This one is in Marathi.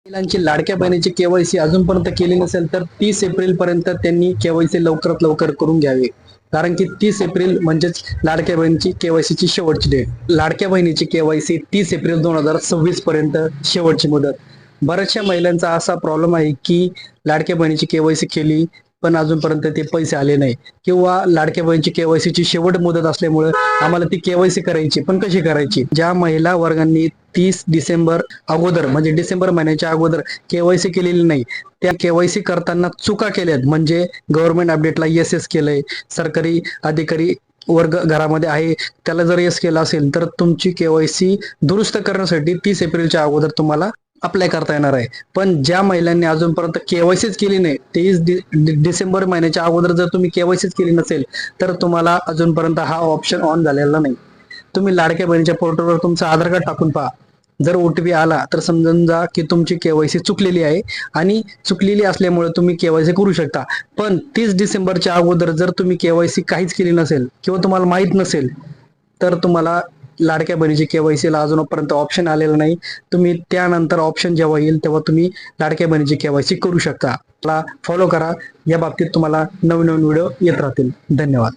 महिलांची लाडक्या बहिणीची केवायसी अजूनपर्यंत केली नसेल तर 30 एप्रिल पर्यंत त्यांनी केवायसी लवकरात लवकर करून घ्यावी. कारण की 30 एप्रिल म्हणजेच लाडक्या बहिणीची केवायसीची शेवटची डेट. लाडक्या बहिणीची केवायसी 30 एप्रिल 2026 पर्यंत शेवटची मुदत. बऱ्याचशा महिलांचा असा प्रॉब्लेम आहे की लाडक्या बहिणीची केवायसी केली पण अजूनपर्यंत ते पैसे आले नाही, किंवा लाडक्या बहिणीची केवायसीची शेवट मुदत असल्यामुळे आम्हाला ती केवायसी करायची पण कशी करायची. ज्या महिला वर्गांनी 30 डिसेंबर अगोदर म्हणजे डिसेंबर महिन्याच्या अगोदर केवायसी केलेली नाही, त्या केवायसी करताना चुका केल्यात, म्हणजे गव्हर्नमेंट अपडेटला येस केलंय, सरकारी अधिकारी वर्ग घरामध्ये आहे त्याला जर येस केलं असेल तर तुमची केवायसी दुरुस्त करण्यासाठी 30 एप्रिलच्या अगोदर तुम्हाला अप्लाय करता येणार आहे. पण ज्या महिलांनी अजूनपर्यंत केवायसीच केली नाही, 30 डिसेंबर महिन्याच्या अगोदर जर तुम्ही केवायसीच केली नसेल तर तुम्हाला अजूनपर्यंत हा ऑप्शन ऑन झालेला नाही. तुम्ही लाडक्या बहिणीच्या पोर्टलवर तुमचं आधार कार्ड टाकून पहा. जर ओटीपी आला तर समजून जा की तुमची केवायसी चुकलेली आहे, आणि चुकलेली असल्यामुळे तुम्ही केवायसी करू शकता. पण 30 डिसेंबरच्या अगोदर जर तुम्ही केवायसी काहीच केली नसेल किंवा तुम्हाला माहित नसेल तर तुम्हाला लाडक्या बहिणीची केवायसीला अजूनपर्यंत ऑप्शन आलेलं नाही. तुम्ही त्यानंतर ऑप्शन जेव्हा येईल तेव्हा तुम्ही लाडक्या बहिणीची केवायसी करू शकता. मला फॉलो करा, या बाबतीत तुम्हाला नवीन नवीन व्हिडिओ येत राहतील. धन्यवाद.